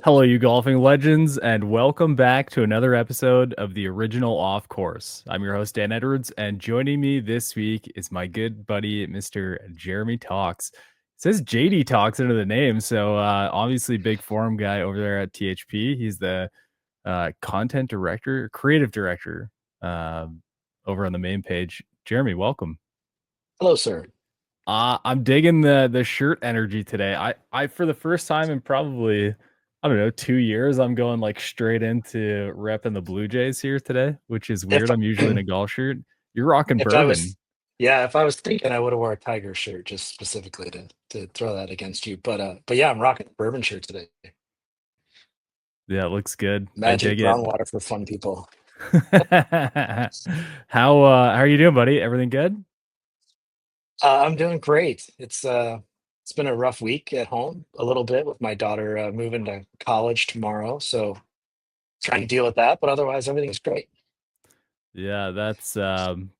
Hello, you golfing legends, and welcome back to another episode of the original Off Course. I'm your host, Dan Edwards, and joining me this week is my good buddy, Mr. Jeremy Talks. It says JD Talks under the name, so obviously big forum guy over there at THP. He's the content director, creative director over on the main page. Jeremy, welcome. Hello, sir. I'm digging the shirt energy today. I for the first time in probably I don't know 2 years, I'm going like straight into repping the Blue Jays here today, which is If weird. I'm usually in a golf shirt. You're rocking if I bourbon. was, yeah, if I was thinking, I would have wore a Tiger shirt just specifically to throw that against you. But yeah, I'm rocking a bourbon shirt today. Yeah, it looks good. I Magic dig it. brown water for fun people. How are you doing, buddy? Everything good? I'm doing great. It's been a rough week at home a little bit with my daughter moving to college tomorrow, so trying to deal with that. But otherwise, everything's great. Yeah, that's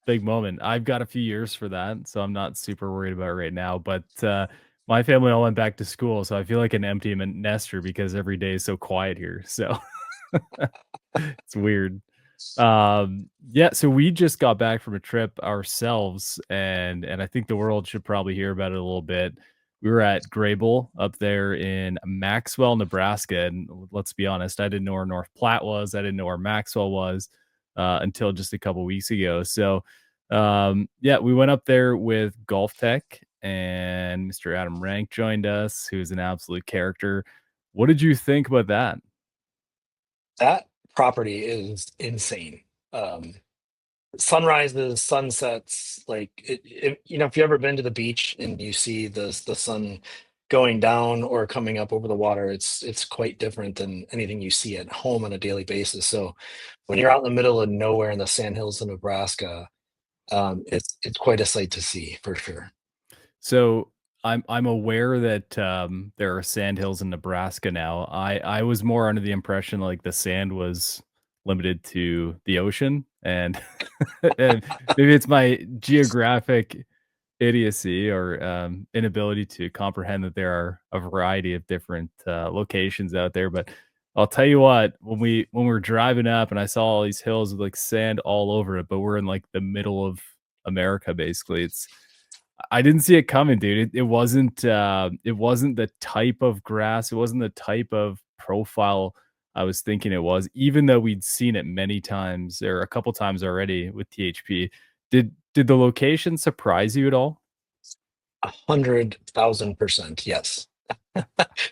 big moment. I've got a few years for that, so I'm not super worried about it right now. But my family all went back to school, so I feel like an empty nester because every day is so quiet here. So it's weird. Yeah, so we just got back from a trip ourselves, and I think the world should probably hear about it a little bit. We were at Grable up there in Maxwell, Nebraska, and let's be honest, I didn't know where North Platte was. I didn't know where Maxwell was until just a couple weeks ago. So, yeah, we went up there with Golf Tech, and Mr. Adam Rank joined us, who's an absolute character. What did you think about that? That property is insane. Um, Sunrises, sunsets, like if you ever been to the beach and you see the sun going down or coming up over the water, it's quite different than anything you see at home on a daily basis. So when you're out in the middle of nowhere in the sandhills of Nebraska, it's quite a sight to see for sure. So I'm aware that there are sandhills in Nebraska now. I was more under the impression like the sand was limited to the ocean, and, and maybe it's my geographic idiocy or inability to comprehend that there are a variety of different locations out there. But I'll tell you what, when we were driving up and I saw all these hills with like sand all over it, but we're in like the middle of America basically. It's I didn't see it coming, dude. It wasn't the type of grass, it wasn't the type of profile I was thinking it was, even though we'd seen it many times or a couple times already with THP. Did the location surprise you at all? 100,000%, yes.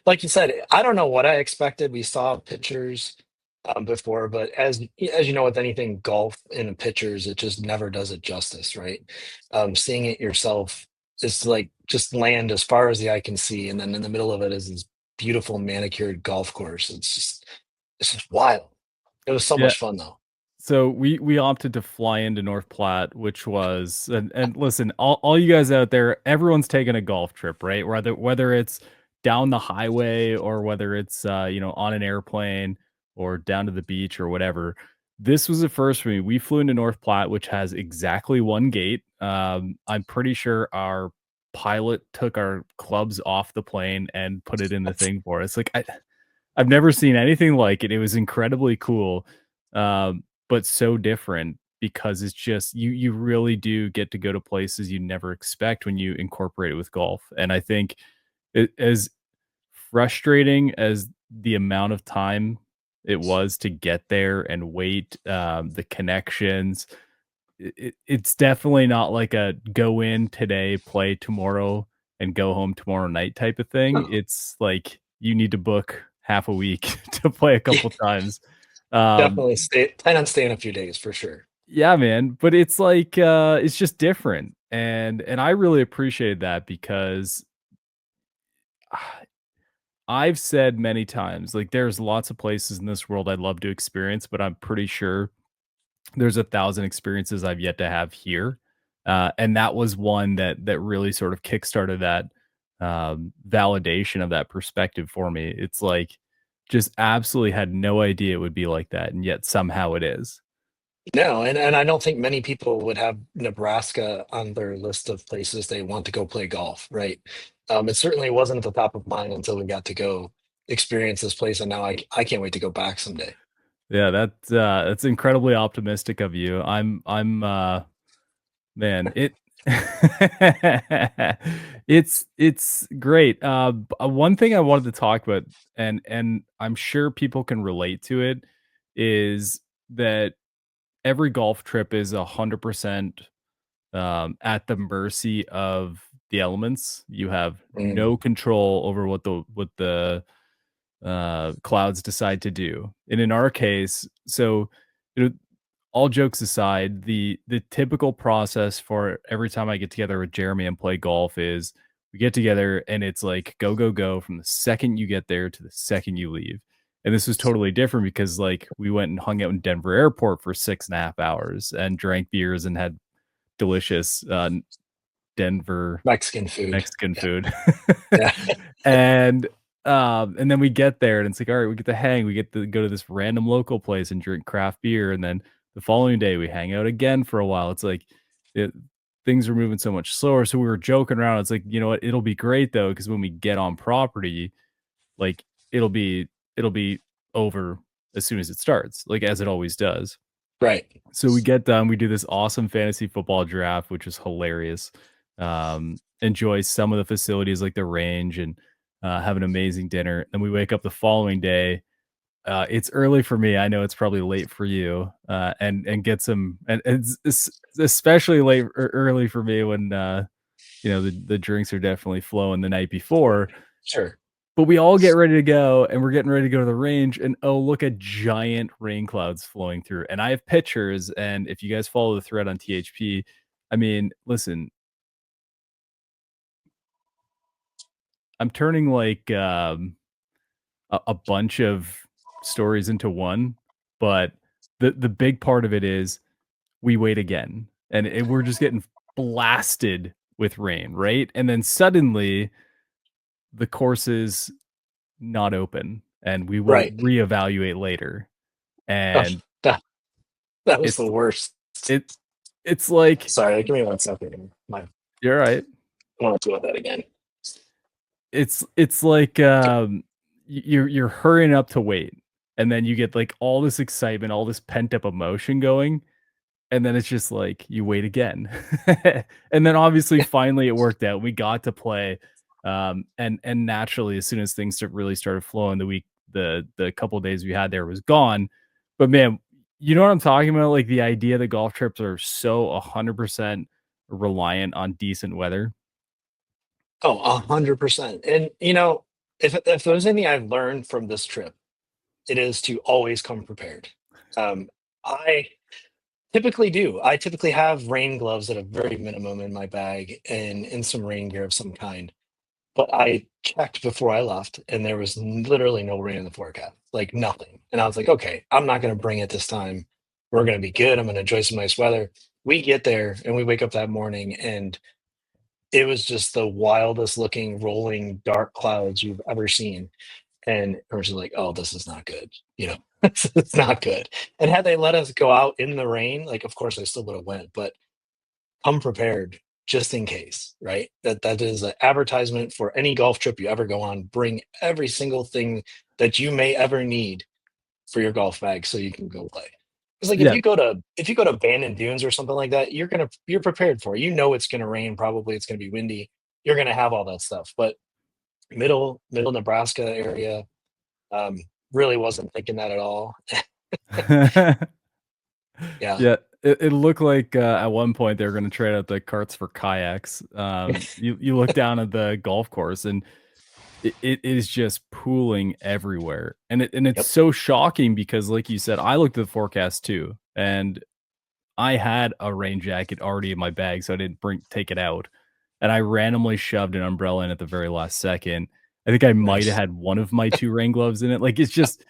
Like you said, I don't know what I expected. We saw pictures before, but as you know, with anything golf in pictures, it just never does it justice, right? Seeing it yourself is like just land as far as the eye can see, and then in the middle of it is this beautiful manicured golf course. It's just wild. It was so Yeah. much fun though. So we opted to fly into North Platte, which was and listen, all you guys out there, everyone's taking a golf trip, right? Whether it's down the highway or whether it's on an airplane or down to the beach or whatever. This was the first for me. We flew into North Platte, which has exactly one gate. I'm pretty sure our pilot took our clubs off the plane and put it in the That's thing for us. I've never seen anything like it. It was incredibly cool. But so different because it's just you really do get to go to places you never expect when you incorporate it with golf. And I think as frustrating as the amount of time it was to get there and wait, the connections, it's definitely not like a go in today, play tomorrow, and go home tomorrow night type of thing. It's like you need to book half a week to play a couple times. Um, definitely plan on staying a few days for sure. yeah, man, but it's like, it's just different, and I really appreciated that because I've said many times, like, there's lots of places in this world I'd love to experience, but I'm pretty sure there's 1,000 experiences I've yet to have here, and that was one that really sort of kickstarted that, validation of that perspective for me. It's like, just absolutely had no idea it would be like that, and yet somehow it is. No, and I don't think many people would have Nebraska on their list of places they want to go play golf, right? It certainly wasn't at the top of mind until we got to go. experience this place, and now I can't wait to go back someday. Yeah, that's incredibly optimistic of you. Man, it's great. One thing I wanted to talk about, and I'm sure people can relate to it, is that every golf trip is 100% at the mercy of the elements. You have no Mm, control over what the clouds decide to do. And in our case, so you know, all jokes aside, the typical process for every time I get together with Jeremy and play golf is we get together and it's like go go go from the second you get there to the second you leave. And this was totally different because like we went and hung out in Denver airport for 6.5 hours and drank beers and had delicious Denver Mexican food. Mexican Yeah. food. Yeah. And, and then we get there and it's like, all right, we get to hang, we get to go to this random local place and drink craft beer, and then the following day we hang out again for a while. It's like it things are moving so much slower, so we were joking around, it's like, "You know what? It'll be great though, because when we get on property, like, it'll be over as soon as it starts, like, as it always does." Right. So we get done, we do this awesome fantasy football draft, which is hilarious. Enjoy some of the facilities like the range and have an amazing dinner. Then we wake up the following day. It's early for me. I know it's probably late for you. And get some and it's especially late or early for me when the drinks are definitely flowing the night before. Sure. But we all get ready to go, and we're getting ready to go to the range, and, oh, look at giant rain clouds flowing through, and I have pictures, and if you guys follow the thread on THP, I mean, listen, I'm turning, like, a bunch of stories into one, but the big part of it is we wait again, and we're just getting blasted with rain, right? And then suddenly, the course is not open, and we will Right. reevaluate later, Oh, and that that was it's the worst. it it's like Sorry, give me 1 second. I you're right. want to do that again. It's like, you're hurrying up to wait, and then you get, like, all this excitement, all this pent up emotion going, and then it's just like, you wait again. And then obviously, finally, it worked out. We got to play, and naturally, as soon as things really started flowing, the couple days we had there was gone. But man, you know what I'm talking about? Like, the idea that golf trips are so 100% reliant on decent weather. Oh, 100%. And if there's anything I've learned from this trip, it is to always come prepared. I typically do. I typically have rain gloves at a very minimum in my bag and some rain gear of some kind. But I checked before I left, and there was literally no rain in the forecast, like nothing. And I was like, okay, I'm not going to bring it this time. We're going to be good. I'm going to enjoy some nice weather. We get there and we wake up that morning, and it was just the wildest looking rolling dark clouds you've ever seen. And we're just like, oh, this is not good. It's not good. And had they let us go out in the rain, like, of course, I still would have went, but come prepared just in case, right? That is an advertisement for any golf trip you ever go on. Bring every single thing that you may ever need for your golf bag so you can go play. It's like if Yeah. you go to Bandon Dunes or something like that, you're prepared for it. You know it's gonna rain, probably it's gonna be windy. You're gonna have all that stuff. But middle Nebraska area, um, really wasn't thinking that at all. Yeah. Yeah, it looked like, at one point, they were gonna trade out the carts for kayaks. You look down at the golf course, and it is just pooling everywhere, and it's Yep. so shocking because, like you said, I looked at the forecast too, and I had a rain jacket already in my bag, so I didn't bring take it out, and I randomly shoved an umbrella in at the very last second. I think I might have Nice. had one of my 2 rain gloves in it, like, it's just,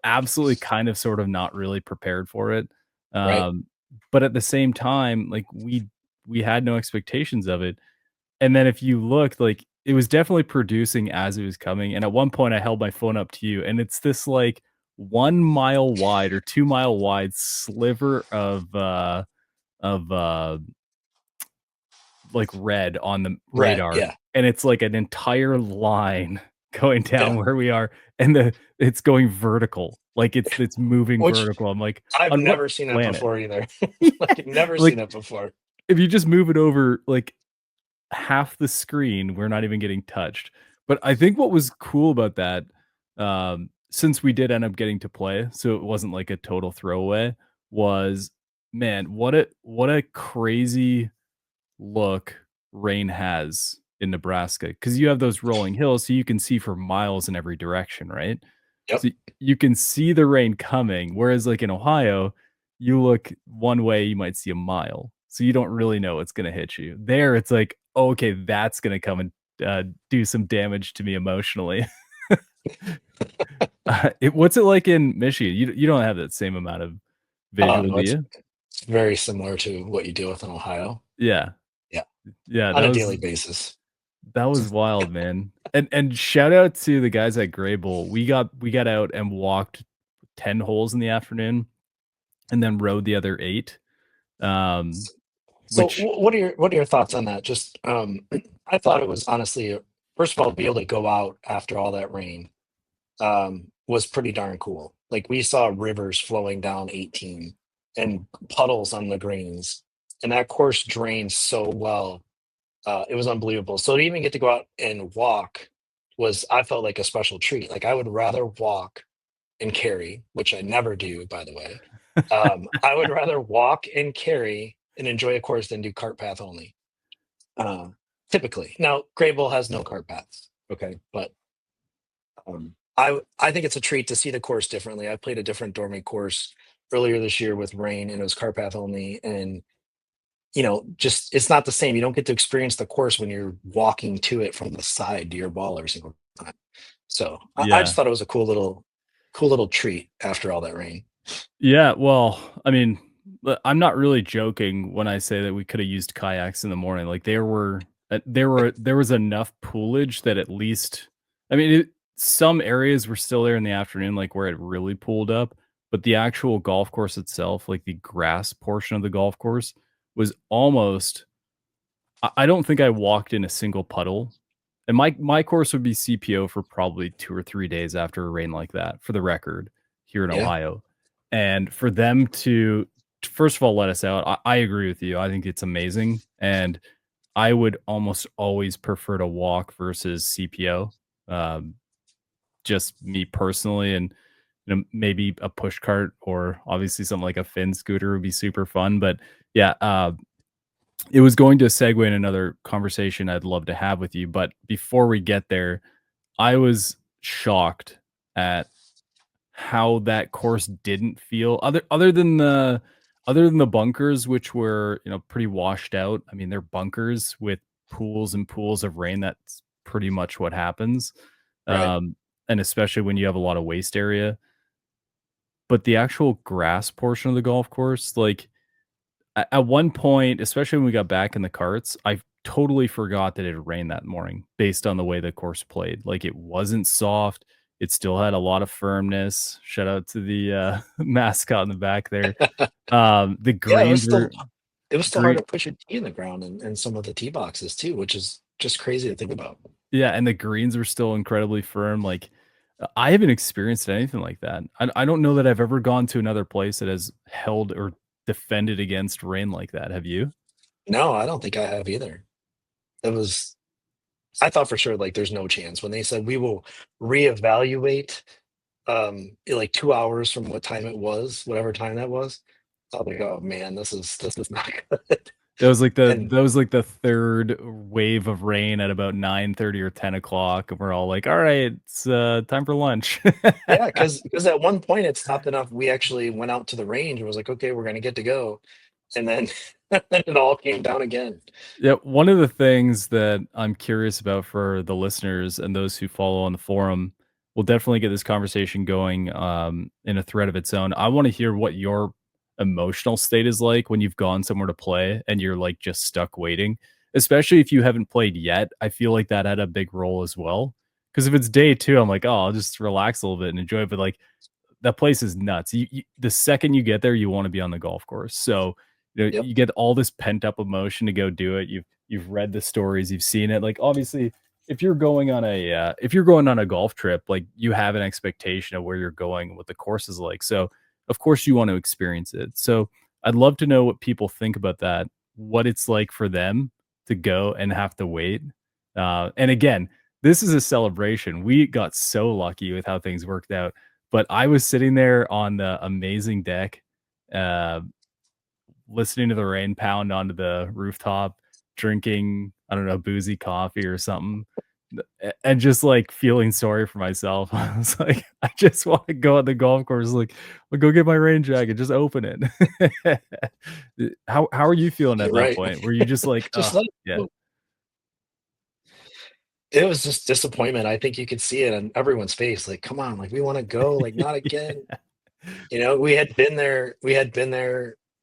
absolutely kind of sort of not really prepared for it, Right. um, but at the same time, like, we had no expectations of it, and then if you looked, like, it was definitely producing as it was coming, and at one point, I held my phone up to you, and it's this, like, 1 mile wide or 2 mile wide sliver of like, red on the Red. radar, Yeah. and it's like an entire line. going down Yeah, where we are, and it's going vertical, like it's moving which vertical. I'm like, I've on what never seen that planet? before either. Yeah, Like, never seen like it before. if you just move it over like half the screen, we're not even getting touched. But I think what was cool about that, since we did end up getting to play, so it wasn't like a total throwaway, was man, what a crazy look rain has in Nebraska because you have those rolling hills, so you can see for miles in every direction, right? Yep. So you can see the rain coming, whereas like in Ohio, you look one way, you might see a mile, so you don't really know what's gonna hit you. There, it's like, "Oh, okay, that's gonna come and do some damage to me emotionally." What's it like in Michigan? You don't have that same amount of visual, No, do you? it's very similar to what you deal with in Ohio. Yeah, Yeah, yeah, on a daily basis. that was wild, man. And shout out to the guys at Grable. We got out and walked 10 holes in the afternoon and then rode the other 8. Um, So, which what are your thoughts on that? Just, I thought it was honestly, first of all, to be able to go out after all that rain, was pretty darn cool. Like, we saw rivers flowing down 18 and puddles on the greens, and that course drains so well. It was unbelievable. So to even get to go out and walk was, I felt like a special treat. Like, I would rather walk and carry, which I never do, by the way. I would rather walk and carry and enjoy a course than do cart path only. Uh, Typically, now Grable has no cart paths. Okay, but I think it's a treat to see the course differently. I played a different Dormy course earlier this year with rain, and it was cart path only, and just it's not the same. You don't get to experience the course when you're walking to it from the side to your ball every single time. So I yeah. just thought it was a cool little treat after all that rain. Yeah, well, I mean, I'm not really joking when I say that we coulda used kayaks in the morning, like, there was enough poolage that at least I mean, some areas were still there in the afternoon, like, where it really pooled up, but the actual golf course itself, like, the grass portion of the golf course was almost I don't think I walked in a single puddle, and my course would be CPO for probably 2 or 3 days after a rain like that, for the record, here in Yeah. Ohio, and for them to first of all, let us out, I agree with you, I think it's amazing, and I would almost always prefer to walk versus CPO, um, just me personally, and, maybe a push cart or obviously something like a Finn scooter would be super fun, but yeah, it was going to segue in another conversation I'd love to have with you, but before we get there, I was shocked at how that course didn't feel other than the bunkers, which were, pretty washed out. I mean, they're bunkers with pools and pools of rain. That's pretty much what happens. Right. Um, and especially when you have a lot of waste area. But the actual grass portion of the golf course, like at one point, especially when we got back in the carts, I totally forgot that it had rained that morning based on the way the course played. Like it wasn't soft. It still had a lot of firmness. Shout out to the mascot in the back there. The Yeah, greens were it was still hard green. to push a tee in the ground and some of the tee boxes too, which is just crazy to think about. Yeah, and the greens were still incredibly firm. Like I haven't experienced anything like that. I don't know that I've ever gone to another place that has held or defended against rain like that. Have you? No, I don't think I have either. It was I thought for sure like there's no chance when they said we will reevaluate in like 2 hours from what time it was, whatever time that was. I was like, oh man, this is not good. And That was like the 3rd wave of rain at about 9:30 or 10 o'clock, and we're all like, "All right, it's, time for lunch." yeah, because at one point it stopped enough. We actually went out to the range and was like, okay, we're gonna get to go. And then then it all came down again. Yeah, one of the things that I'm curious about for the listeners and those who follow on the forum, we'll definitely get this conversation going, in a thread of its own. I wanna hear what your emotional state is like when you've gone somewhere to play and you're, like, just stuck waiting, especially if you haven't played yet. I feel like that had a big role as well. Because if it's day 2, I'm like, "Oh, I'll just relax a little bit and enjoy it," but, like, that place is nuts. The second you get there, you wanna be on the golf course. So, Yep. you get all this pent up emotion to go do it. You've read the stories, you've seen it. Like, obviously, if you're going on a if you're going on a golf trip, like you have an expectation of where you're going, what the course is like. So of course you want to experience it. So I'd love to know what people think about that, what it's like for them to go and have to wait. And again, this is a celebration. We got so lucky with how things worked out. But I was sitting there on the amazing deck, uh, listening to the rain pound onto the rooftop, drinking, I don't know, boozy coffee or something, and just, like, feeling sorry for myself. I was like, "I just wanna go on the golf course, like, well, go get my rain jacket, just open it." How are you feeling at You're that right. point? Were you just like, Just "Oh, let it yeah." go. It was just disappointment. I think you could see it on everyone's face, like, "Come on, like, we wanna go, like, not again." Yeah. You know, we had been there,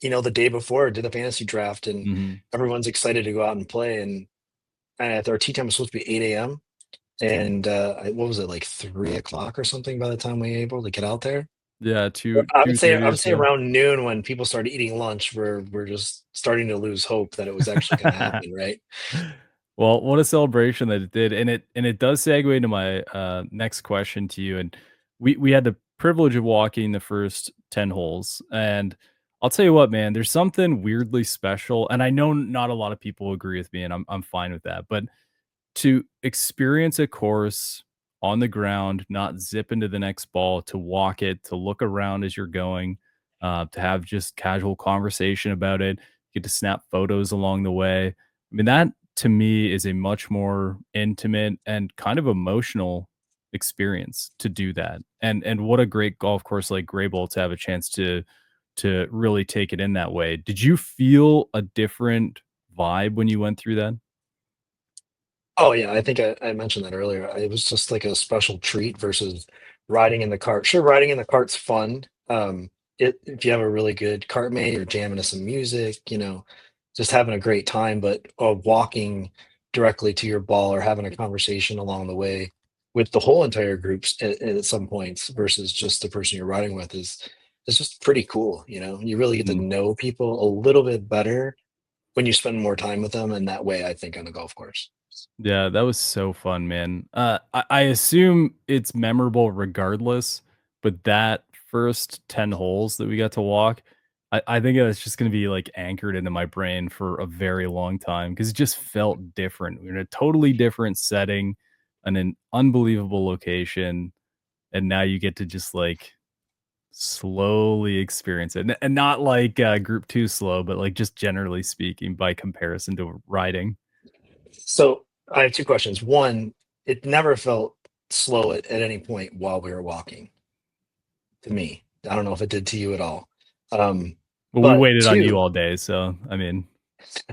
you know, the day before, did the fantasy draft, and Mhm. everyone's excited to go out and play, and our tea time was supposed to be 8 a.m., and, what was it, like 3 o'clock or something by the time we were able to get out there? Yeah, I 2:30 or would say so. around noon when people started eating lunch, we're just starting to lose hope that it was actually gonna happen, right? Well, what a celebration that it did, and it does segue into my, next question to you, and we had the privilege of walking the first 10 holes, and I'll tell you what, man, there's something weirdly special, and I know not a lot of people agree with me, and I'm fine with that, but to experience a course on the ground, not zip into the next ball, to walk it, to look around as you're going, to have just casual conversation about it, get to snap photos along the way. I mean, that to me is a much more intimate and kind of emotional experience to do that. And what a great golf course like Grey Bowl to have a chance to really take it in that way. Did you feel a different vibe when you went through that? Oh, yeah, I think I mentioned that earlier. It was just like a special treat versus riding in the cart. Sure, riding in the cart's fun. If you have a really good cart mate or jamming to some music, you know, just having a great time, but walking directly to your ball or having a conversation along the way with the whole entire groups at some points versus just the person you're riding with is just pretty cool. You know, you really get to Mhm. know people a little bit better when you spend more time with them in that way, I think, on the golf course. Yeah, that was so fun, man. I assume it's memorable regardless, but that first 10 holes that we got to walk, I think it's just gonna be, like, anchored into my brain for a very long time because it just felt different. We're in a totally different setting, in an unbelievable location, and now you get to just, like, slowly experience it, and not like, group 2 slow, but, like, just generally speaking by comparison to riding. So I have two questions. One, it never felt slow at any point while we were walking to me. I don't know if it did to you at all. Um, Well, we but waited on you two, all day, so, I mean,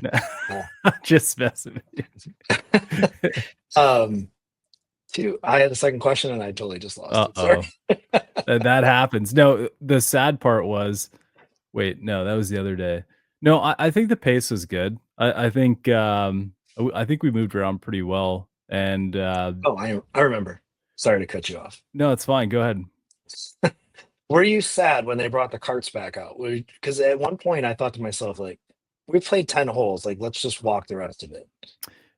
uh, just messing with you. um, two, I had a second question and I totally just lost it. Sorry. Uh-oh. That happens. No, the sad part was wait, no, that was the other day. No, I think the pace was good. I think we moved around pretty well, and, Oh, I remember. Sorry to cut you off. no, it's fine, go ahead. Were you sad when they brought the carts back out? Because at one point I thought to myself, like, we played 10 holes, like, let's just walk the rest of it.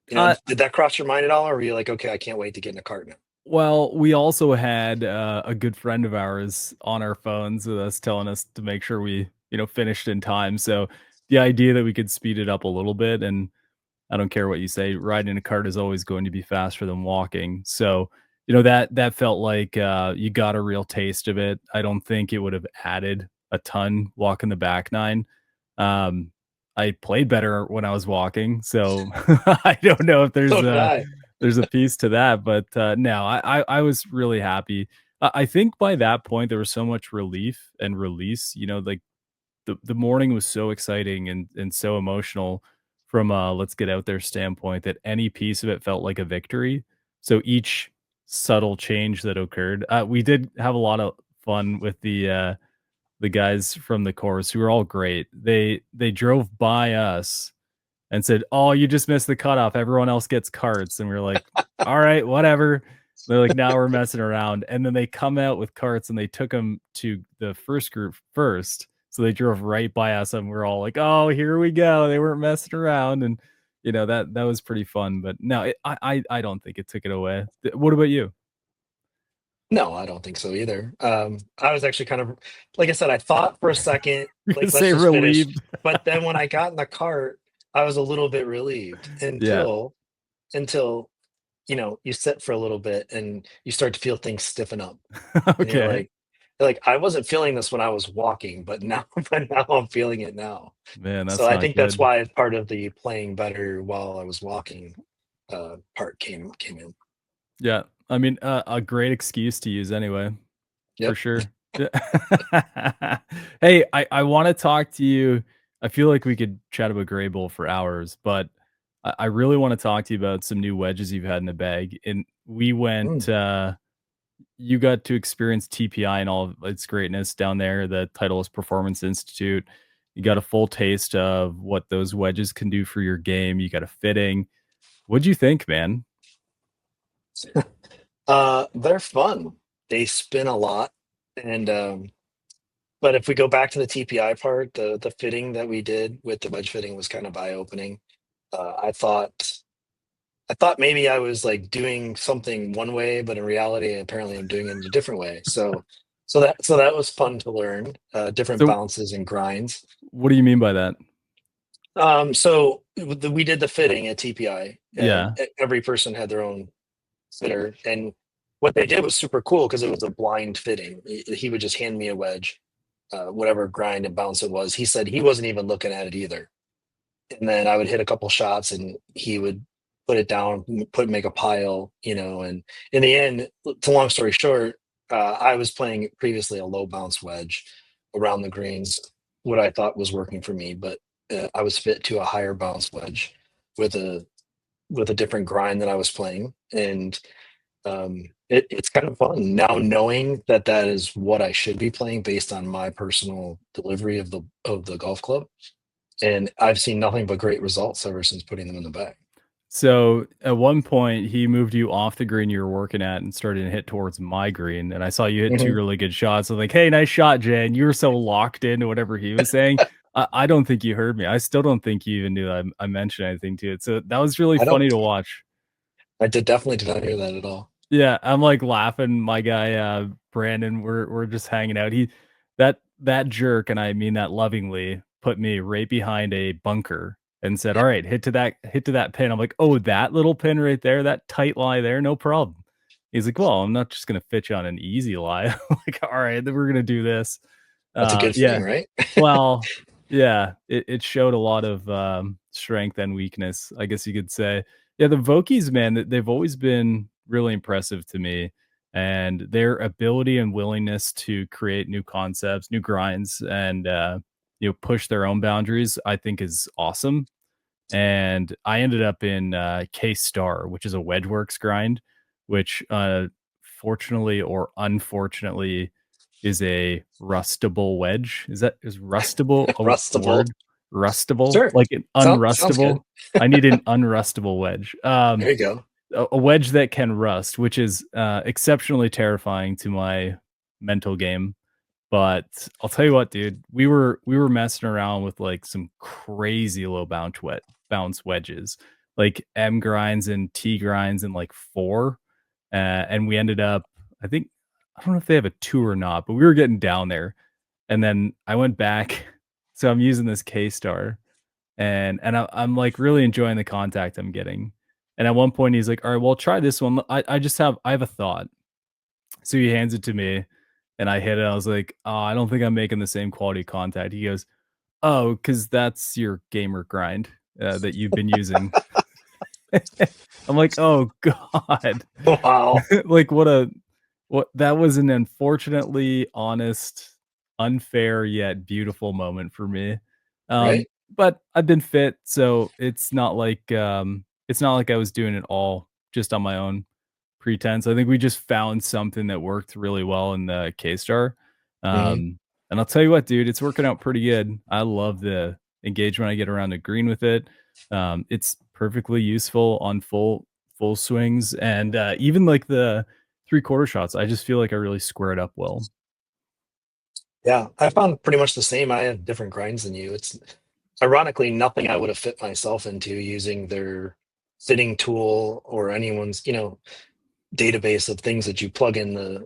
You know, Uh did that cross your mind at all? Or were you like, okay, I can't wait to get in a cart now? Well, we also had, a good friend of ours on our phones with us telling us to make sure we, finished in time, so the idea that we could speed it up a little bit, and I don't care what you say, riding a cart is always going to be faster than walking, so, that felt like, you got a real taste of it. I don't think it would have added a ton walking the back nine. Um, I played better when I was walking, so I don't know if So did I. there's a piece to that, but, no, I was really happy. I think by that point, there was so much relief and release, like, the morning was so exciting and so emotional from a let's get out there standpoint that any piece of it felt like a victory. So each subtle change that occurred, we did have a lot of fun with the guys from the course who were all great. They drove by us and said, "Oh, you just missed the cutoff. Everyone else gets carts." And we are like, "All right, whatever." They're like, "Now we're messing around." And then they come out with carts and they took them to the first group first. So they drove right by us and we're all like, "Oh, here we go." They weren't messing around. And You know, that was pretty fun, but no, I don't think it took it away. What about you? No, I don't think so either. I was actually kind of like I said, I thought for a second, You're gonna like, let's say just finish. relieved. But then when I got in the cart, I was a little bit relieved Yeah. until you sit for a little bit and you start to feel things stiffen up. And Okay. you're like, I wasn't feeling this when I was walking, but now but now I'm feeling it now. Man, So that's I not think that's good. why part of the playing better while I was walking part came in. Yeah. I mean, a great excuse to use anyway, for Yep. sure. Yeah. Hey, I wanna talk to you. I feel like we could chat about Grey Bull for hours, but I really wanna talk to you about some new wedges you've had in the bag, and we went, Mm. you got to experience TPI and all of its greatness down there, the Titleist Performance Institute. You got a full taste of what those wedges can do for your game. You got a fitting. What'd you think, man? They're fun. They spin a lot, and but if we go back to the TPI part, the fitting that we did with the wedge fitting was kind of eye opening. I thought maybe I was like doing something one way, but in reality, apparently I'm doing it in a different way. So that was fun to learn, different So, bounces and grinds. what do you mean by that? So we did the fitting at TPI, and Yeah. every person had their own fitter. And what they did was super cool because it was a blind fitting. He would just hand me a wedge, whatever grind and bounce it was. He said he wasn't even looking at it either. And then I would hit a couple shots and he would put it down, make a pile, and in the end, to long story short, I was playing previously a low bounce wedge around the greens, what I thought was working for me, but I was fit to a higher bounce wedge with a different grind that I was playing. And it's kind of fun now knowing that that is what I should be playing based on my personal delivery of the golf club, and I've seen nothing but great results ever since putting them in the bag. So, at one point, he moved you off the green you were working at and started to hit towards my green, and I saw you hit 2 Mhm. really good shots. I was like, "Hey, nice shot, Jay," and you were so locked into whatever he was saying. I don't think you heard me. I still don't think you even knew I mentioned anything to it. So, that was really I don't funny to watch. I definitely did not hear that at all. Yeah, I'm, like, laughing. My guy, Brandon, we're just hanging out. That jerk, and I mean that lovingly, put me right behind a bunker and said, "Alright, hit to that pin." I'm like, "Oh, that little pin right there, that tight lie there, no problem." He's like, "Well, I'm not just gonna fit you on an easy lie." I'm like, "Alright, then we're gonna do this." That's a good thing, Yeah. right? Well, yeah, it showed a lot of, strength and weakness, I guess you could say. Yeah, the Vokies, man, they've always been really impressive to me, and their ability and willingness to create new concepts, new grinds, and, push their own boundaries, I think is awesome. And I ended up in, K-Star, which is a Wedgeworks grind, which, fortunately or unfortunately is a rustable wedge. Is rustable a Rustable. word? Rustable? Sure. Like an Sounds good. unrustable? I need an unrustable wedge. There you go. A wedge that can rust, which is, exceptionally terrifying to my mental game. But I'll tell you what, dude, we were messing around with, like, some crazy low bounce wedges, like M grinds and T grinds and, like, 4, and we ended up I think I don't know if they have a 2 or not, but we were getting down there, and then I went back so I'm using this K-Star, and I'm, like, really enjoying the contact I'm getting, and at one point, he's like, "Alright, well, try this one. I have a thought." So he hands it to me, and I hit it. I was like, "Oh, I don't think I'm making the same quality contact." He goes, "Oh, because that's your gamer grind, that you've been using." I'm like, "Oh god." Wow. Like, what that was an unfortunately honest, unfair, yet beautiful moment for me. Right? But I've been fit, so it's not like I was doing it all just on my own pretense. I think we just found something that worked really well in the K-Star. Mhm. And I'll tell you what, dude, it's working out pretty good. I love the engagement I get around the green with it. It's perfectly useful on full swings and even like the 3/4 shots. I just feel like I really square it up well. Yeah, I found pretty much the same. I have different grinds than you. ironically, nothing I would have fit myself into using their fitting tool or anyone's, database of things that you plug in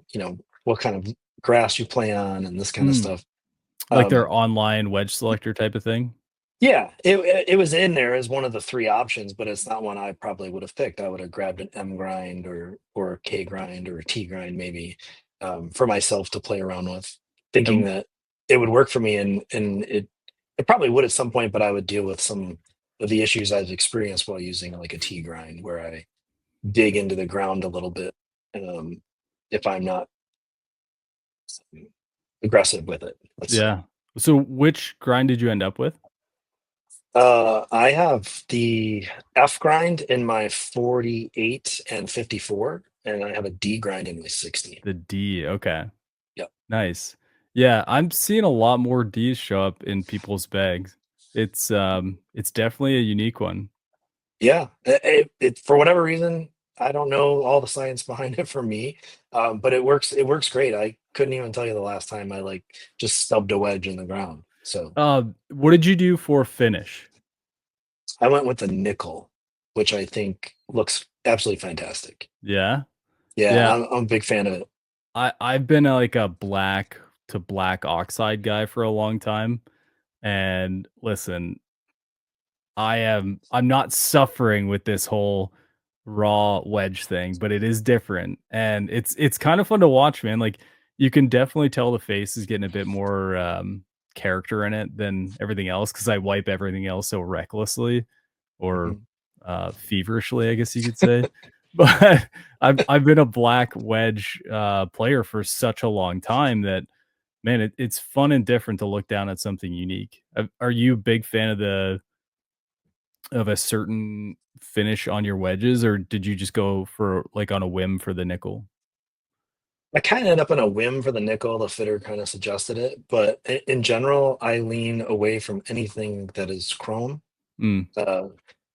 what kind of grass you play on and this kind of Mm, stuff. like their Um, online wedge selector type of thing? yeah, it was in there as one of the 3 options, but it's not one I probably would have picked. I would have grabbed an M grind or a K grind or a T grind maybe, for myself to play around with, thinking And that it would work for me, and it probably would at some point, but I would deal with some of the issues I've experienced while using, like, a T grind, where I dig into the ground a little bit, um, if I'm not aggressive with it, let's say. yeah. So which grind did you end up with? I have the F grind in my 48 and 54, and I have a D grind in my 60. The D, okay. Yep. Nice. Yeah, I'm seeing a lot more Ds show up in people's bags. It's definitely a unique one. Yeah. For whatever reason, I don't know all the science behind it for me, but it works great. I couldn't even tell you the last time I like just stubbed a wedge in the ground. So What did you do for finish? I went with the nickel, which I think looks absolutely fantastic. Yeah? Yeah, Yeah, I'm a big fan of it. I've been like a black to black oxide guy for a long time, and listen, I'm not suffering with this whole raw wedge thing, but it is different, and it's kind of fun to watch, man. Like, you can definitely tell the face is getting a bit more, character in it than everything else because I wipe everything else so recklessly or, Mhm. feverishly, I guess you could say. But I've been a black wedge, player for such a long time that, man, it's fun and different to look down at something unique. Are you a big fan of a certain finish on your wedges, or did you just go for like, on a whim for the nickel? I kind of ended up in a whim for the nickel. The fitter kind of suggested it, but in general, I lean away from anything that is chrome. Mm. Uh,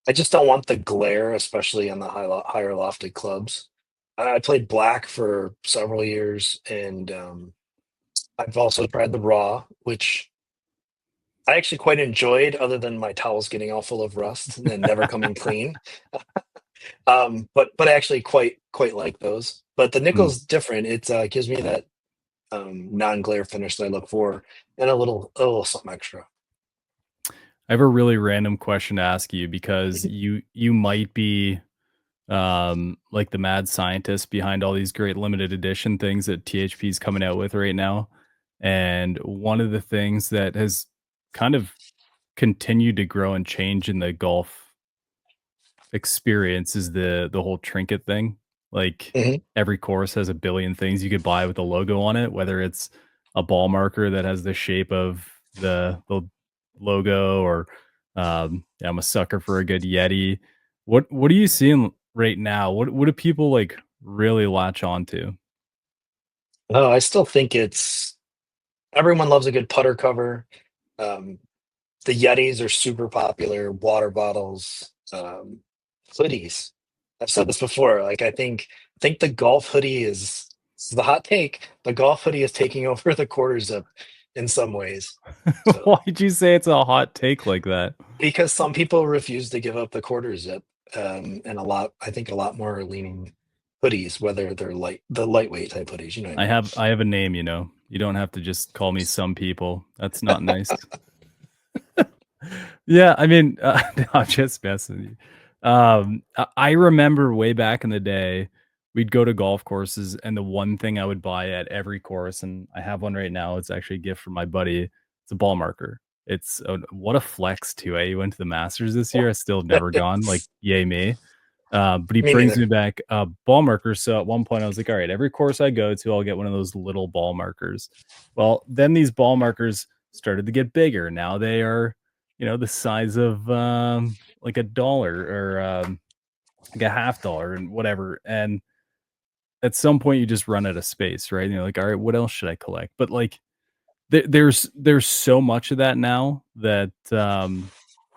I just don't want the glare, especially on the higher lofted clubs. I played black for several years, and I've also tried the raw, which I actually quite enjoyed, other than my towels getting all full of rust and never coming clean. But I actually quite like those. But the Mm. nickel's different. It gives me that non-glare finish that I look for, and a little something extra. I have a really random question to ask you because you might be, like the mad scientist behind all these great limited edition things that THP is coming out with right now, and one of the things that has kind of continued to grow and change in the golf experience is the whole trinket thing. Like, Mhm. every course has a billion things you could buy with a logo on it, whether it's a ball marker that has the shape of the logo or, yeah, I'm a sucker for a good Yeti. What are you seeing right now? What do people, like, really latch on to? Oh, I still think everyone loves a good putter cover. Um, the Yetis are super popular. Water bottles, hoodies. I've said this before. Like I think the golf hoodie is the hot take. The golf hoodie is taking over the quarter zip in some ways. So Why'd you say it's a hot take like that? because some people refuse to give up the quarter zip, and I think a lot more are leaning hoodies, whether they're the lightweight type hoodies. You know what I mean? I have a name, you know? You don't have to just call me some people. That's not nice. Yeah, I mean, no, I'm just messing with you. I remember way back in the day, we'd go to golf courses, and the one thing I would buy at every course, and I have one right now, it's actually a gift from my buddy, it's a ball marker. It's what a flex too, eh? He went to the Masters this year, I still have never gone, like, yay me. But he Me brings neither. me back, ball markers, so at one point, I was like, "Alright, every course I go to, I'll get one of those little ball markers." Well, then these ball markers started to get bigger, now they are, the size of, like a dollar or, like a half dollar and whatever, and at some point, you just run out of space, right? And you're like, "Alright, what else should I collect?" But, like, there's so much of that now that,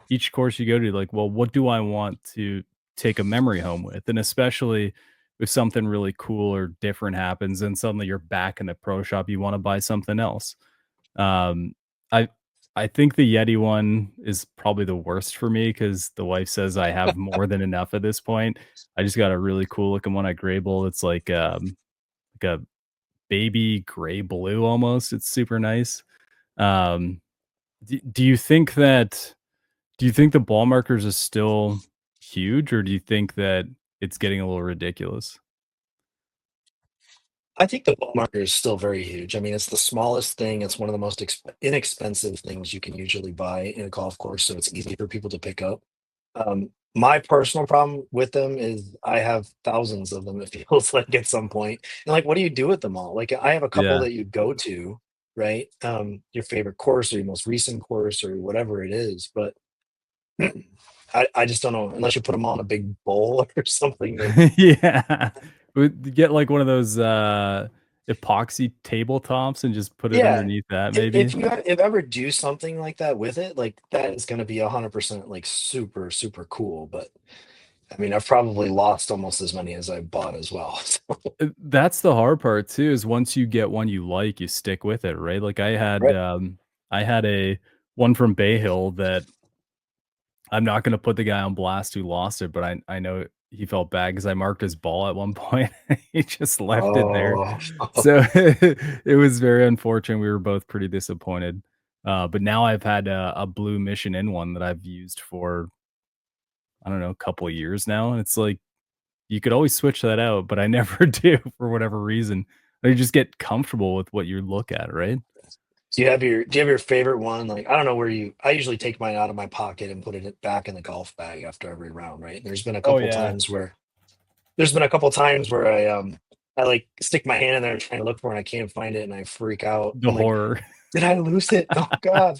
each course you go to, like, well, what do I want to take a memory home with? And especially if something really cool or different happens and suddenly you're back in the pro shop, you wanna buy something else. Um, I I think the Yeti one is probably the worst for me because the wife says I have more than enough at this point. I just got a really cool looking one at Grable. It's like a baby gray blue almost. It's super nice. Um, do you think that do you think the ball markers is still huge, or do you think that it's getting a little ridiculous? I think the ball marker is still very huge. I mean, it's the smallest thing. It's one of the most inexpensive things you can usually buy in a golf course, so it's easy for people to pick up. My personal problem with them is I have thousands of them, it feels like at some point. And like, what do you do with them all? Like, I have a couple Yeah. that you go to, right? Your favorite course or your most recent course or whatever it is, but I just don't know unless you put them all in a big bowl or something. Then Yeah. Would get like one of those, epoxy tabletops and just put it yeah, underneath that maybe? if ever do something like that with it, like that is going to be 100% like super super cool. But I mean, I've probably lost almost as many as I bought as well. That's the hard part too, is once you get one you like, you stick with it, right? Like Right. I had a one from Bay Hill that I'm not gonna put the guy on blast who lost it, but I know he felt bad because I marked his ball at one point. He just left it there. Oh, So, it was very unfortunate. We were both pretty disappointed. But now I've had a blue Mission In one that I've used for, I don't know, a couple of years now, and it's like, you could always switch that out, but I never do for whatever reason. You just get comfortable with what you look at, right? do you have your favorite one? Like, I don't know where you I usually take mine out of my pocket and put it back in the golf bag after every round, right? Oh, yeah. There's been a couple times where I like stick my hand in there trying to look for it and I can't find it and I freak out. The I'm like, horror. did I lose it? Oh God.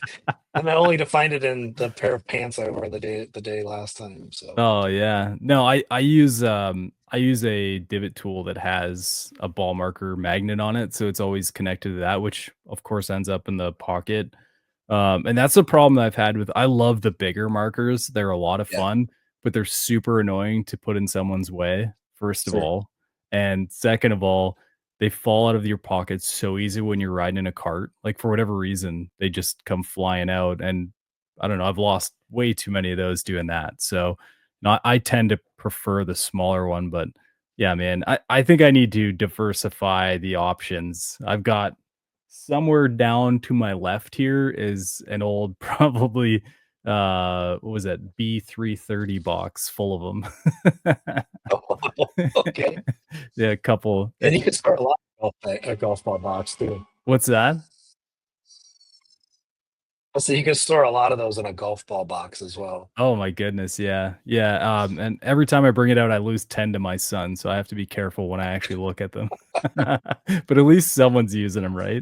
And I only to find it in the pair of pants I wore the day last time. So Oh, yeah. No, I use a divot tool that has a ball marker magnet on it, so it's always connected to that, which, of course, ends up in the pocket. And that's the problem that I've had with I love the bigger markers, they're a lot of yeah, fun, but they're super annoying to put in someone's way, first of sure. all, and second of all, they fall out of your pocket so easy when you're riding in a cart, like, for whatever reason, they just come flying out, and I don't know, I've lost way too many of those doing that, so, no, I tend to prefer the smaller one, but yeah, man, I think I need to diversify the options. I've got somewhere down to my left here is an old probably, what was that, B330 box full of them. Okay. Yeah, a couple And you can start a lot of a golf ball box too. what's that? So you can store a lot of those in a golf ball box as well. Oh my goodness, yeah, yeah, and every time I bring it out, I lose 10 to my son, so I have to be careful when I actually look at them. But at least someone's using them, right?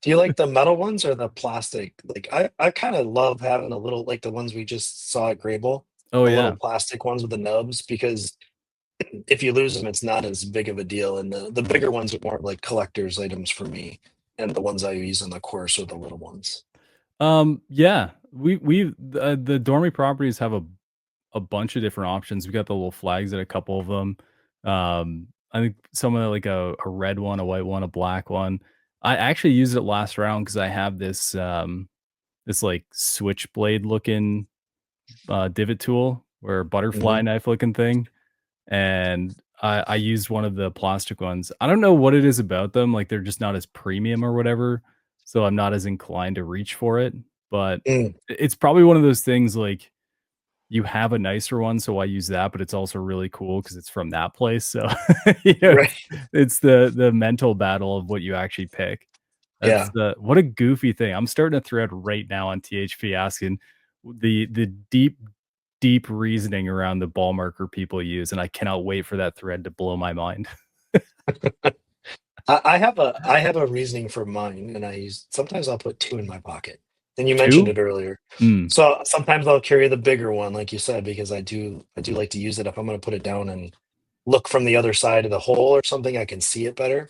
Do you like the metal ones or the plastic? Like I kind of love having a little like the ones we just saw at Grable, Oh, the yeah. little plastic ones with the nubs because if you lose them, it's not as big of a deal. And the bigger ones are more like collector's items for me. And the ones I use on the course are the little ones. Yeah, the Dormy properties have a bunch of different options. We got the little flags at a couple of them. I think some of like a red one, a white one, a black one. I actually used it last round because I have this like switchblade looking divot tool or butterfly Hmm. knife looking thing, and I used one of the plastic ones. I don't know what it is about them, like, they're just not as premium or whatever, so I'm not as inclined to reach for it, but Mm, it's probably one of those things, like, you have a nicer one, so I use that, but it's also really cool because it's from that place, so, right. it's the mental battle of what you actually pick. That's Yeah. the what a goofy thing. I'm starting a thread right now on THP asking the deep reasoning around the ball marker people use, and I cannot wait for that thread to blow my mind. I have a reasoning for mine, and I use sometimes I'll put two in my pocket. And you mentioned 2? it earlier. Mm. So sometimes I'll carry the bigger one, like you said, because I do like to use it if I'm going to put it down and look from the other side of the hole or something, I can see it better.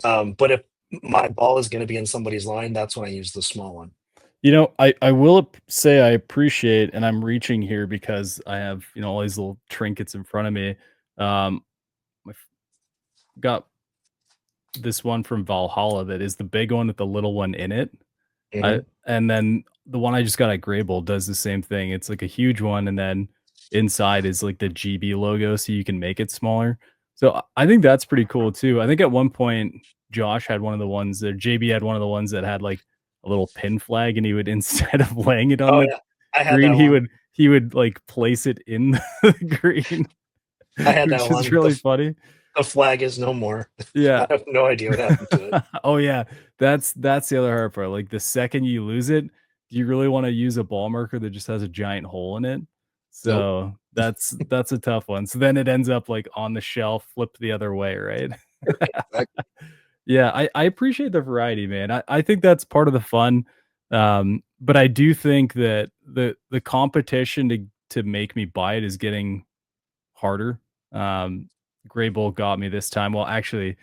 But if my ball is going to be in somebody's line, that's when I use the small one. You know, I will say I appreciate and I'm reaching here because I have, all these little trinkets in front of me. I got this one from Valhalla that is the big one with the little one in it. I Hmm. and then the one I just got at Grable does the same thing. It's like a huge one, and then inside is like the GB logo, so you can make it smaller. So I think that's pretty cool too. I think at one point Josh had one of the ones that JB had one of the ones that had like a little pin flag, and he would instead of laying it on Oh the yeah, I had green, that one. he would like place it in the green, I had that which is one. really funny. The flag is no more. Yeah. I have no idea what happened to it. Oh, yeah. That's the other hard part, like, the second you lose it, do you really wanna use a ball marker that just has a giant hole in it? Nope. So, that's a tough one. So then it ends up, like, on the shelf, flipped the other way, right? Exactly. Yeah, I appreciate the variety, man. I think that's part of the fun, but I do think that the competition to make me buy it is getting harder. Um, Gray Bull got me this time. Well, actually,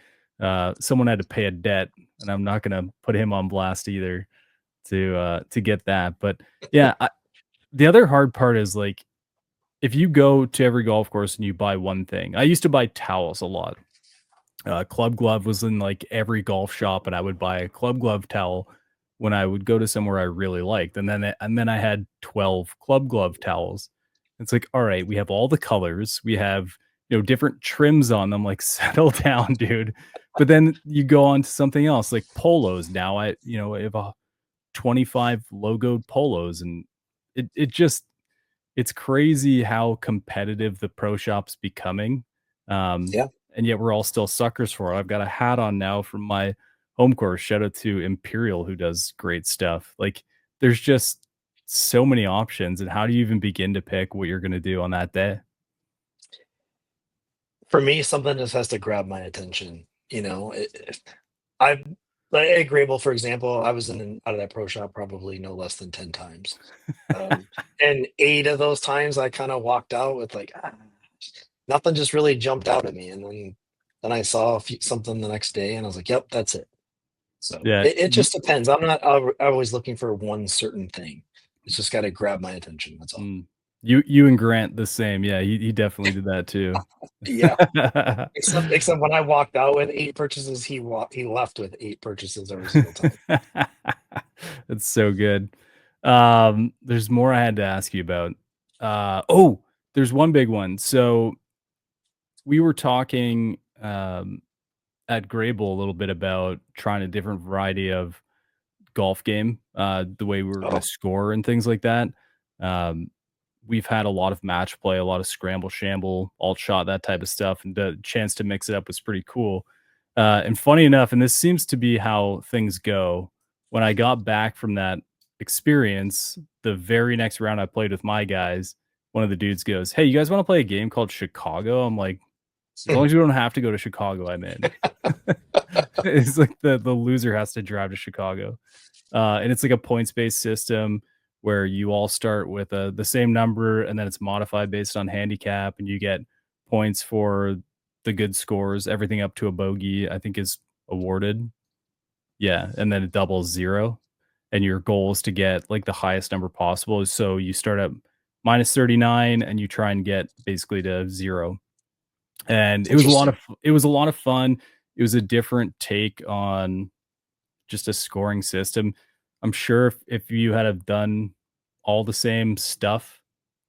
someone had to pay a debt, and I'm not gonna put him on blast either to get that. But yeah, the other hard part is like if you go to every golf course and you buy one thing. I used to buy towels a lot. Club glove was in like every golf shop, and I would buy a club glove towel when I would go to somewhere I really liked, and then I had 12 club glove towels. It's like, all right, we have all the colors, we have different trims on them. Like, settle down, dude. But then you go on to something else, like polos. Now I have a 25 logoed polos, and it just it's crazy how competitive the pro shop's becoming, um, Yeah. and yet we're all still suckers for it. I've got a hat on now from my home course. Shout out to Imperial who does great stuff. Like, there's just so many options, and how do you even begin to pick what you're gonna do on that day? For me, something just has to grab my attention. I've like at Grable, for example, I was in and out of that pro shop probably no less than 10 times. And 8 of those times I kind of walked out with like, nothing just really jumped out at me. And then I saw something the next day and I was like, yep, that's it. So Yeah, it just depends. I'm not always looking for one certain thing. It's just got to grab my attention. That's all. mm, you and Grant the same. Yeah, he definitely did that too. Yeah. Except when I walked out with 8 purchases, he left with 8 purchases every single time. That's so good. There's more I had to ask you about. There's one big one. So we were talking at Grable a little bit about trying a different variety of golf game, the way we were going to Oh, score and things like that. Um, we've had a lot of match play, a lot of scramble, shamble, alt shot, that type of stuff, and the chance to mix it up was pretty cool. And funny enough, and this seems to be how things go. When I got back from that experience, the very next round I played with my guys, one of the dudes goes, "Hey, you guys want to play a game called Chicago?" I'm like, "As long as you don't have to go to Chicago, I'm in." It's like the loser has to drive to Chicago. And it's like a points-based system where you all start with, the same number, and then it's modified based on handicap, and you get points for the good scores. Everything up to a bogey, I think, is awarded. Yeah, and then it doubles 0, and your goal is to get, like, the highest number possible. So you start at -39, and you try and get basically to 0. And it's interesting. it was a lot of fun. It was a different take on just a scoring system. I'm sure if you had have done all the same stuff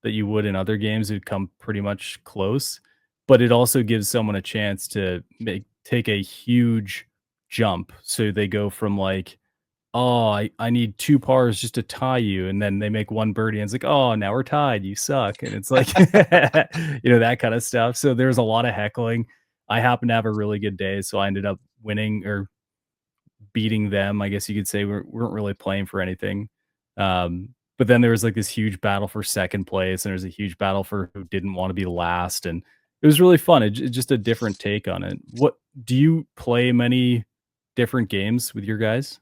that you would in other games, it'd come pretty much close. But it also gives someone a chance to take a huge jump. So they go from like, oh, I need 2 pars just to tie you, and then they make 1 birdie, and it's like, "Oh, now we're tied, you suck," and it's like, that kinda stuff. So there's a lot of heckling. I happened to have a really good day, so I ended up winning or beating them, I guess you could say. We weren't really playing for anything. But then there was like this huge battle for second place, and there's a huge battle for who didn't want to be last, and it was really fun. It's just a different take on it. What do you play many different games with your guys?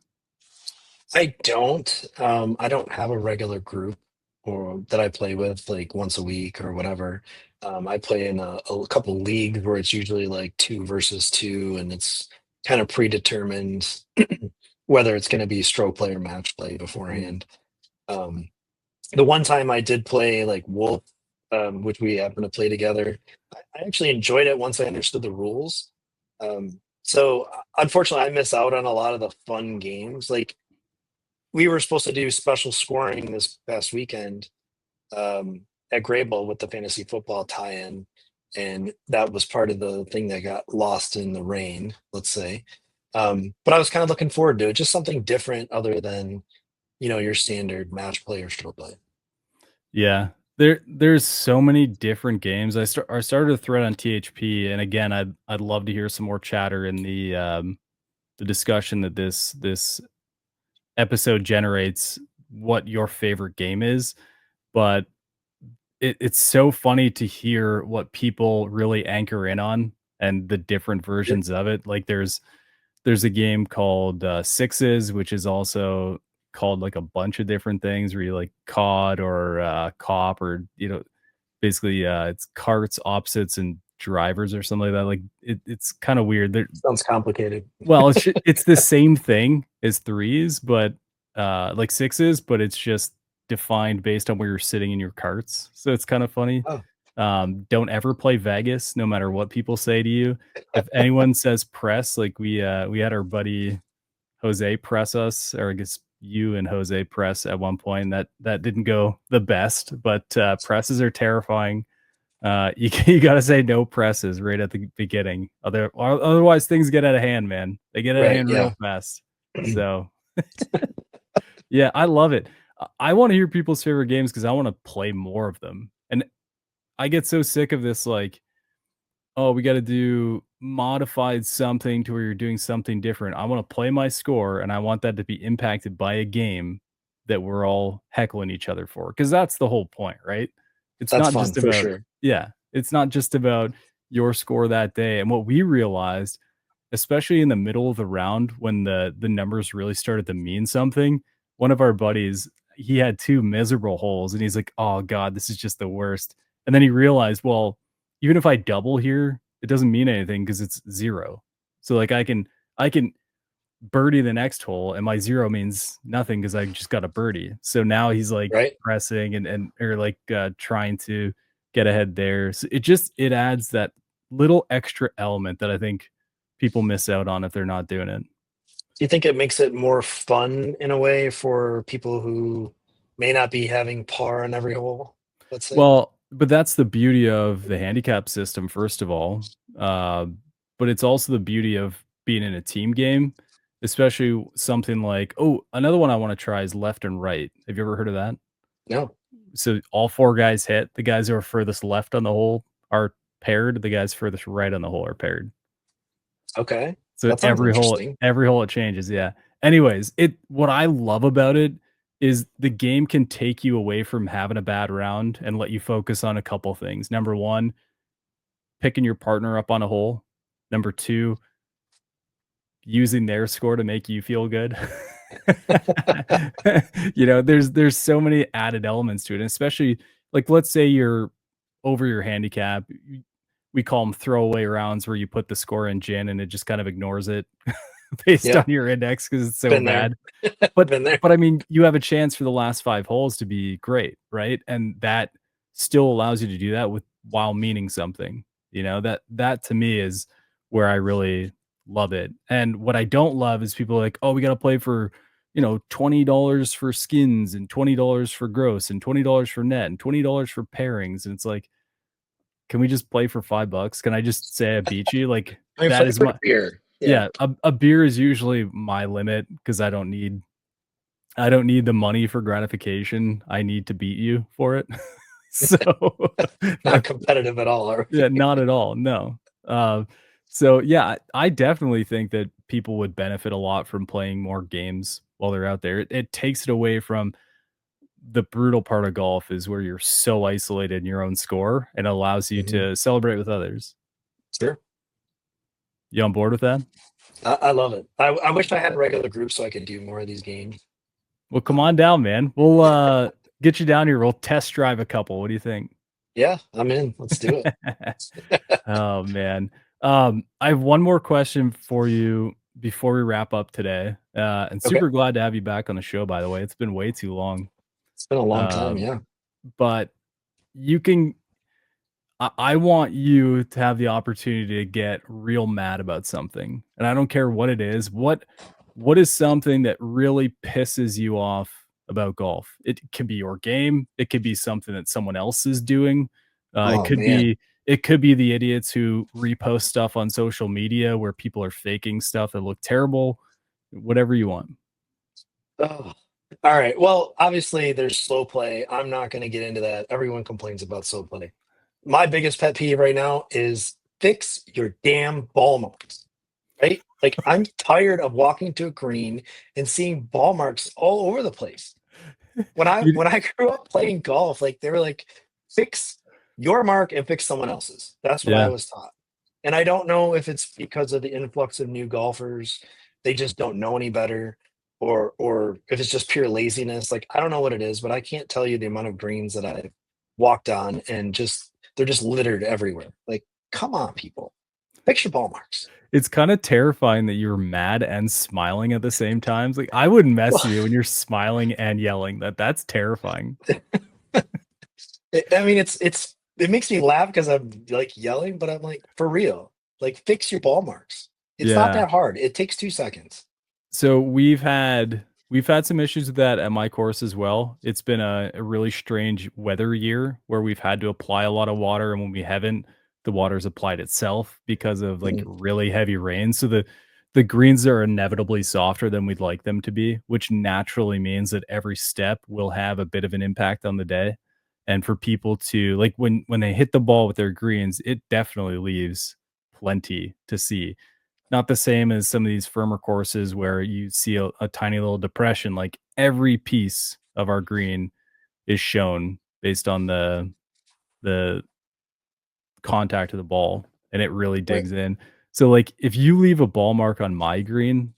I don't have a regular group or that I play with like once a week or whatever. I play in a couple leagues where it's usually like 2 versus 2, and it's kind of predetermined whether it's going to be stroke play or match play Mm, beforehand. Um, the one time I did play like Wolf, which we happened to play together, I actually enjoyed it once I understood the rules. So unfortunately, I miss out on a lot of the fun games. Like we were supposed to do special scoring this past weekend at Grable with the fantasy football tie-in, and that was part of the thing that got lost in the rain, let's say. But I was kind of looking forward to it, just something different other than your standard match play or show play. Yeah. There's so many different games. I started a thread on THP, and again, I'd love to hear some more chatter in the discussion that this episode generates, what your favorite game is. But it's so funny to hear what people really anchor in on and the different Yeah, versions of it. Like there's a game called Sixes, which is also called like a bunch of different things where you like COD or cop, or basically it's carts, opposites, and drivers or something like that. Like it's kind of weird. sounds complicated. Well, it's the same thing as threes, but, like sixes, but it's just defined based on where you're sitting in your carts, so it's kinda funny. Oh, Don't ever play Vegas, no matter what people say to you. If anyone says press, like we had our buddy Jose press us, or I guess you and Jose press at one point, that didn't go the best, but, presses are terrifying. You gotta say no presses right at the beginning. Otherwise things get out of hand, man. They get out of right. hand real Yeah. fast. So, yeah, I love it. I wanna hear people's favorite games because I wanna play more of them. And I get so sick of this, like, oh, we gotta do modified something to where you're doing something different. I wanna play my score, and I want that to be impacted by a game that we're all heckling each other for, because that's the whole point, right? It's That's not fun just for about sure. yeah, it's not just about your score that day, and what we realized, especially in the middle of the round when the numbers really started to mean something, one of our buddies, he had 2 miserable holes, and he's like, "Oh god, this is just the worst." And then he realized, well, even if I double here, it doesn't mean anything because it's 0. So, like, I can birdie the next hole, and my 0 means nothing because I just got a birdie. So now he's, like, Right. pressing and or, like, trying to get ahead there. So it adds that little extra element that I think people miss out on if they're not doing it. Do you think it makes it more fun in a way for people who may not be having par on every hole, let's say? Well, but that's the beauty of the handicap system, first of all. Uh, but it's also the beauty of being in a team game, especially something like, oh, another one I want to try is left and right. Have you ever heard of that? No. So all four guys hit. The guys who are furthest left on the hole are paired. The guys furthest right on the hole are paired. Okay. So That sounds interesting. every hole it changes, yeah. Anyways, it what I love about it is the game can take you away from having a bad round and let you focus on a couple things. Number 1, picking your partner up on a hole. Number 2, using their score to make you feel good. There's so many added elements to it, and especially, like, let's say you're over your handicap. We call them throwaway rounds where you put the score in gin and it just kind of ignores it based on Yep. your index because it's so Been there. bad. But Been there. but I mean, you have a chance for the last 5 holes to be great, right? And that still allows you to do that with while meaning something, that to me is where I really love it. And what I don't love is people are like, "Oh, we gotta play for, $20 for skins and $20 for gross and $20 for net and $20 for pairings." And it's like, "Can we just play for $5? Can I just say I beat you?" Like, I mean, that play is for my beer. Yeah. yeah, a beer is usually my limit because I don't need the money for gratification. I need to beat you for it. So, Not competitive at all, are yeah, we? not at all, no. Uh, so, yeah, I definitely think that people would benefit a lot from playing more games while they're out there. It takes it away from the brutal part of golf is where you're so isolated in your own score and allows you Mhm. to celebrate with others. Sure. You on board with that? I love it. I wish I had a regular group so I could do more of these games. Well, come on Um, down, man. We'll, get you down here. We'll test drive a couple. What do you think? yeah, I'm in. Let's do it. Oh, man. I have one more question for you before we wrap up today. And Okay. super glad to have you back on the show, by the way. It's been way too long. It's been a long time. Um, Yeah. but you can I want you to have the opportunity to get real mad about something. And I don't care what it is. What is something that really pisses you off about golf? It can be your game, it could be something that someone else is doing, it Oh could man. be it could be the idiots who repost stuff on social media where people are faking stuff that look terrible, whatever you want. Oh. All right. Well, obviously there's slow play. I'm not going to get into that. Everyone complains about slow play. My biggest pet peeve right now is fix your damn ball marks. Right? Like I'm tired of walking to a green and seeing ball marks all over the place. When I You when I grew up playing golf, like they were like, fix your mark and fix someone else's. That's what I Yeah, was taught. And I don't know if it's because of the influx of new golfers, they just don't know any better, or if it's just pure laziness. Like I don't know what it is, but I can't tell you the amount of greens that I've walked on and just they're just littered everywhere. Like, come on, people. Fix your ball marks. it's kinda terrifying that you're mad and smiling at the same times, like, I wouldn't mess with you when you're smiling and yelling, that's terrifying. I mean, it makes me laugh because I'm like yelling, but I'm like, for real, like fix your ball marks. It's not Yeah. that hard. It takes 2 seconds. So we've had some issues with that at my course as well. It's been a really strange weather year where we've had to apply a lot of water, and when we haven't, the water's applied itself because of like Mhm. really heavy rain. So the greens are inevitably softer than we'd like them to be, which naturally means that every step will have a bit of an impact on the day. And for people to like when they hit the ball with their greens, it definitely leaves plenty to see. Not the same as some of these firmer courses where you see a tiny little depression, like, every piece of our green is shown based on the contact of the ball, and it really Right. digs in. So, like, if you leave a ball mark on my green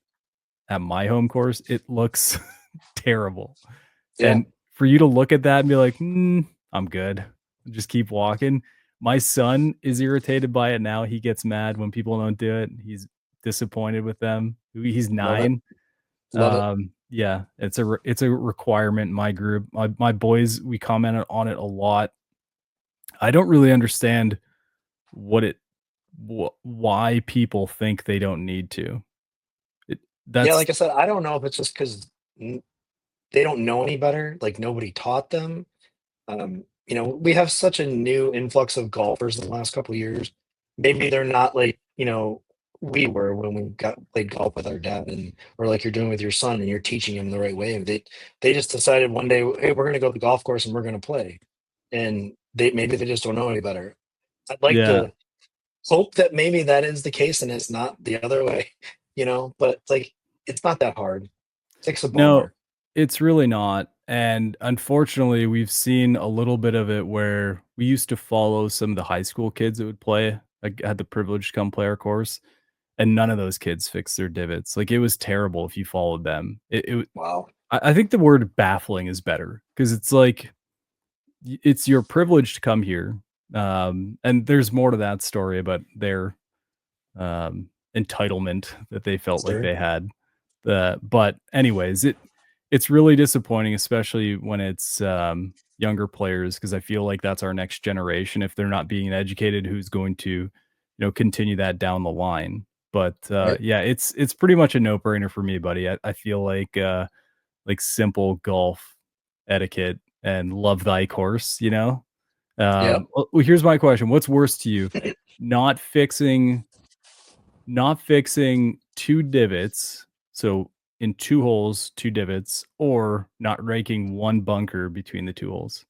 at my home course, it looks terrible, Yeah. and for you to look at that and be like, I'm good," just keep walking. My son is irritated by it now, he gets mad when people don't do it, he's disappointed with them. He's Love it. 9. Love it. Yeah, it's a requirement in my group. My boys, we commented on it a lot. I don't really understand what it why people think they don't need to. It Yeah. that's Like I said, I don't know if it's just because they don't know any better. Like nobody taught them. We have such a new influx of golfers in the last couple of years. Maybe they're not like, we were when we got played golf with our dad and or like you're doing with your son and you're teaching him the right way. They just decided one day, hey, we're gonna go to the golf course and we're gonna play. And maybe they just don't know any better. I'd like yeah. to hope that maybe that is the case and it's not the other way, but like it's not that hard. Fix a ball No, mark. it's really not, and unfortunately, we've seen a little bit of it where we used to follow some of the high school kids that would play. I had the privilege to come play our course, and none of those kids fixed their divots. Like, it was terrible if you followed them. Wow. I think the word baffling is better because it's like it's your privilege to come here. And there's more to that story about their entitlement that they felt like Sure. they had. But anyways, it's really disappointing, especially when it's younger players, because I feel like that's our next generation. If they're not being educated, who's going to, continue that down the line? But Right. yeah, it's pretty much a no brainer for me, buddy. I feel like simple golf etiquette and love thy course, you know? Yep. Well, here's my question. What's worse to you? Not fixing not fixing 2 divots, so in 2 holes, 2 divots, or not raking 1 bunker between the 2 holes?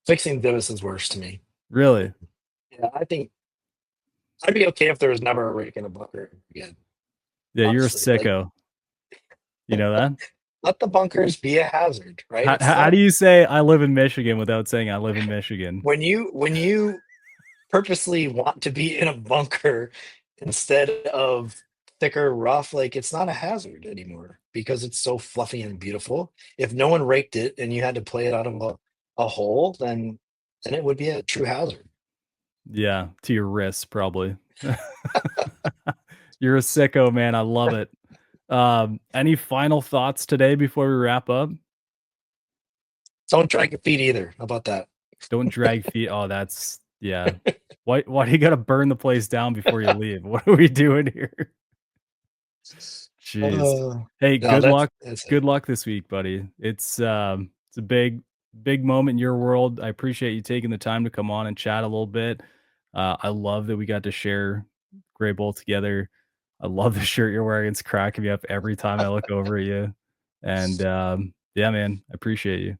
Fixing divots is worse to me. Really? Yeah, I think I'd be okay if there was never a rake in a bunker again, Yeah, you're a honestly. Like, sicko. You know that? let the bunkers be a hazard, right? How It's how not do you say "I live in Michigan" without saying "I live in Michigan"? when you purposely want to be in a bunker instead of thicker rough, like it's not a hazard anymore because it's so fluffy and beautiful. If no one raked it and you had to play it out of a hole, then it would be a true hazard. Yeah, to your wrists, probably. You're a sicko, man, I love it. Any final thoughts today before we wrap up? Don't drag your feet either. How about that? Don't drag feet. Oh, that's yeah. Why do you gotta burn the place down before you leave? What are we doing here? Jeez. Uh, Hey, no, good luck. that's it. Good luck this week, buddy. It's a big moment in your world. I appreciate you taking the time to come on and chat a little bit. I love that we got to share Gray Bowl together. I love the shirt you're wearing. It's cracking me up every time I look over at you. And yeah, man, I appreciate you.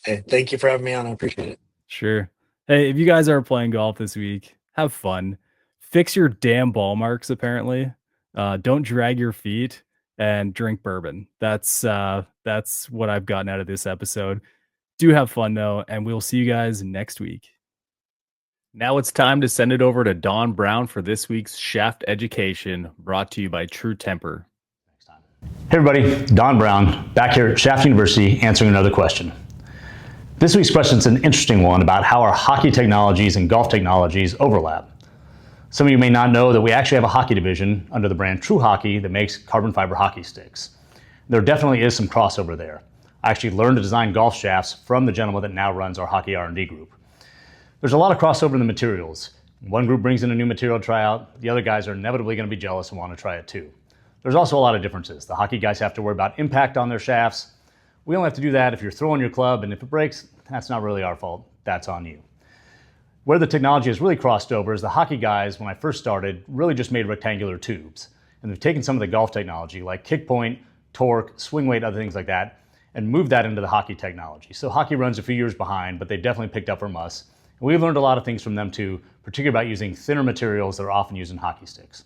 Hey, thank you for having me on. I appreciate it. Sure. Hey, if you guys are playing golf this week, have fun. Fix your damn ball marks, apparently. Don't drag your feet and drink bourbon. That's what I've gotten out of this episode. Do have fun though, and we'll see you guys next week. Now it's time to send it over to Don Brown for this week's Shaft Education, brought to you by True Temper. Hey everybody, Don Brown, back here at Shaft University answering another question. This week's question is an interesting one about how our hockey technologies and golf technologies overlap. Some of you may not know that we actually have a hockey division under the brand True Hockey that makes carbon fiber hockey sticks. There definitely is some crossover there. I actually learned to design golf shafts from the gentleman that now runs our hockey R&D group. There's a lot of crossover in the materials. One group brings in a new material to try out, the other guys are inevitably going to be jealous and want to try it too. There's also a lot of differences. The hockey guys have to worry about impact on their shafts. We only have to do that if you're throwing your club, and if it breaks, that's not really our fault. That's on you. Where the technology has really crossed over is the hockey guys, when I first started, really just made rectangular tubes. And they've taken some of the golf technology, like kick point, torque, swing weight, other things like that, and moved that into the hockey technology. So hockey runs a few years behind, but they definitely picked up from us. And we've learned a lot of things from them too, particularly about using thinner materials that are often used in hockey sticks.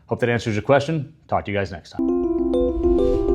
Hope that answers your question. Talk to you guys next time.